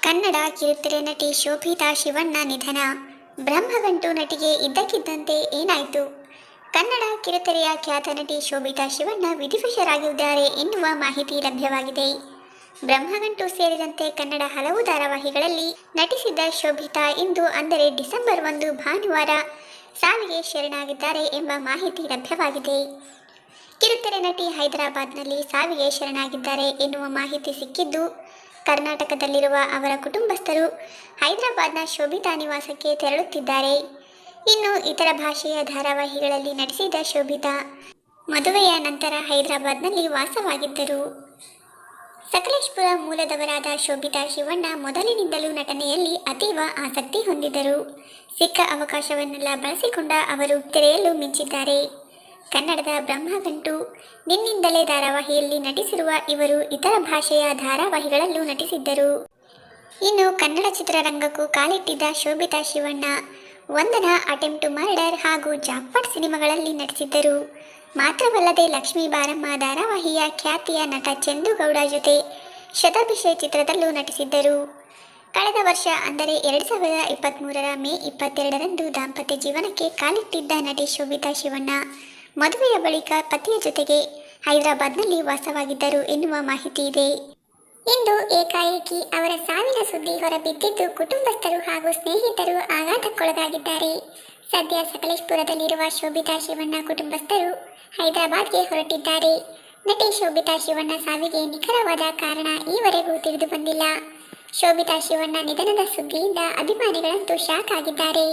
ಕನ್ನಡ ಕಿರುತೆರೆ ನಟಿ ಶೋಭಿತಾ ಶಿವಣ್ಣ ನಿಧನ. ಬ್ರಹ್ಮಗಂಟು ನಟಿಗೆ ಇದ್ದಕ್ಕಿದ್ದಂತೆ ಏನಾಯಿತು? ಕನ್ನಡ ಕಿರುತೆರೆಯ ಖ್ಯಾತ ನಟಿ ಶೋಭಿತಾ ಶಿವಣ್ಣ ವಿಧಿವಶರಾಗಿದ್ದಾರೆ ಎನ್ನುವ ಮಾಹಿತಿ ಲಭ್ಯವಾಗಿದೆ. ಬ್ರಹ್ಮಗಂಟು ಸೇರಿದಂತೆ ಕನ್ನಡ ಹಲವು ಧಾರಾವಾಹಿಗಳಲ್ಲಿ ನಟಿಸಿದ್ದ ಶೋಭಿತಾ ಇಂದು ಅಂದರೆ ಡಿಸೆಂಬರ್ 1 ಭಾನುವಾರ ಸಾವಿಗೆ ಶರಣಾಗಿದ್ದಾರೆ ಎಂಬ ಮಾಹಿತಿ ಲಭ್ಯವಾಗಿದೆ. ಕಿರುತೆರೆ ನಟಿ ಹೈದರಾಬಾದ್ನಲ್ಲಿ ಸಾವಿಗೆ ಶರಣಾಗಿದ್ದಾರೆ ಎನ್ನುವ ಮಾಹಿತಿ ಸಿಕ್ಕಿದ್ದು, ಕರ್ನಾಟಕದಲ್ಲಿರುವ ಅವರ ಕುಟುಂಬಸ್ಥರು ಹೈದರಾಬಾದ್ನ ಶೋಭಿತಾ ನಿವಾಸಕ್ಕೆ ತೆರಳುತ್ತಿದ್ದಾರೆ. ಇನ್ನು ಇತರ ಭಾಷೆಯ ಧಾರಾವಾಹಿಗಳಲ್ಲಿ ನಟಿಸಿದ ಶೋಭಿತಾ ಮದುವೆಯ ನಂತರ ಹೈದರಾಬಾದ್ನಲ್ಲಿ ವಾಸವಾಗಿದ್ದರು. ಸಕಲೇಶಪುರ ಮೂಲದವರಾದ ಶೋಭಿತಾ ಶಿವಣ್ಣ ಮೊದಲಿನಿಂದಲೂ ನಟನೆಯಲ್ಲಿ ಅತೀವ ಆಸಕ್ತಿ ಹೊಂದಿದ್ದರು. ಸಿಕ್ಕ ಅವಕಾಶವನ್ನೆಲ್ಲ ಬಳಸಿಕೊಂಡ ಅವರು ತೆರೆಯಲು ಮಿಂಚಿದ್ದಾರೆ. ಕನ್ನಡದ ಬ್ರಹ್ಮಗಂಟು, ನಿನ್ನಿಂದಲೇ ಧಾರಾವಾಹಿಯಲ್ಲಿ ನಟಿಸಿರುವ ಇವರು ಇತರ ಭಾಷೆಯ ಧಾರಾವಾಹಿಗಳಲ್ಲೂ ನಟಿಸಿದ್ದರು. ಇನ್ನು ಕನ್ನಡ ಚಿತ್ರರಂಗಕ್ಕೂ ಕಾಲಿಟ್ಟಿದ್ದ ಶೋಭಿತಾ ಶಿವಣ್ಣ ವಂದನಾ, ಅಟೆಂಪ್ಟ್ ಟು ಮರ್ಡರ್ ಹಾಗೂ ಜಾಕ್ಪಾಟ್ ಸಿನಿಮಾಗಳಲ್ಲಿ ನಟಿಸಿದ್ದರು. ಮಾತ್ರವಲ್ಲದೆ ಲಕ್ಷ್ಮೀ ಬಾರಮ್ಮ ಧಾರಾವಾಹಿಯ ಖ್ಯಾತಿಯ ನಟ ಚಂದುಗೌಡ ಜೊತೆ ಶತಭಿಷೆ ಚಿತ್ರದಲ್ಲೂ ನಟಿಸಿದ್ದರು. ಕಳೆದ ವರ್ಷ ಅಂದರೆ 2023ರ ಮೇ 22ರಂದು ದಾಂಪತ್ಯ ಜೀವನಕ್ಕೆ ಕಾಲಿಟ್ಟಿದ್ದ ನಟಿ ಶೋಭಿತಾ ಶಿವಣ್ಣ ಮದುವೆಯ ಬಳಿಕ ಪತಿಯ ಜೊತೆಗೆ ಹೈದರಾಬಾದ್ನಲ್ಲಿ ವಾಸವಾಗಿದ್ದರು ಎನ್ನುವ ಮಾಹಿತಿ ಇದೆ. ಇಂದು ಏಕಾಏಕಿ ಅವರ ಸಾವಿನ ಸುದ್ದಿ ಹೊರಬಿದ್ದಿದ್ದು ಕುಟುಂಬಸ್ಥರು ಹಾಗೂ ಸ್ನೇಹಿತರು ಆಘಾತಕ್ಕೊಳಗಾಗಿದ್ದಾರೆ. ಸದ್ಯ ಸಕಲೇಶಪುರದಲ್ಲಿರುವ ಶೋಭಿತಾ ಶಿವಣ್ಣ ಕುಟುಂಬಸ್ಥರು ಹೈದರಾಬಾದ್ಗೆ ಹೊರಟಿದ್ದಾರೆ. ನಟಿ ಶೋಭಿತಾ ಶಿವಣ್ಣ ಸಾವಿಗೆ ನಿಖರವಾದ ಕಾರಣ ಈವರೆಗೂ ತಿಳಿದು ಬಂದಿಲ್ಲ. ಶೋಭಿತಾ ಶಿವಣ್ಣ ನಿಧನದ ಸುದ್ದಿಯಿಂದ ಅಭಿಮಾನಿಗಳಂತೂ ಶಾಕ್ ಆಗಿದ್ದಾರೆ.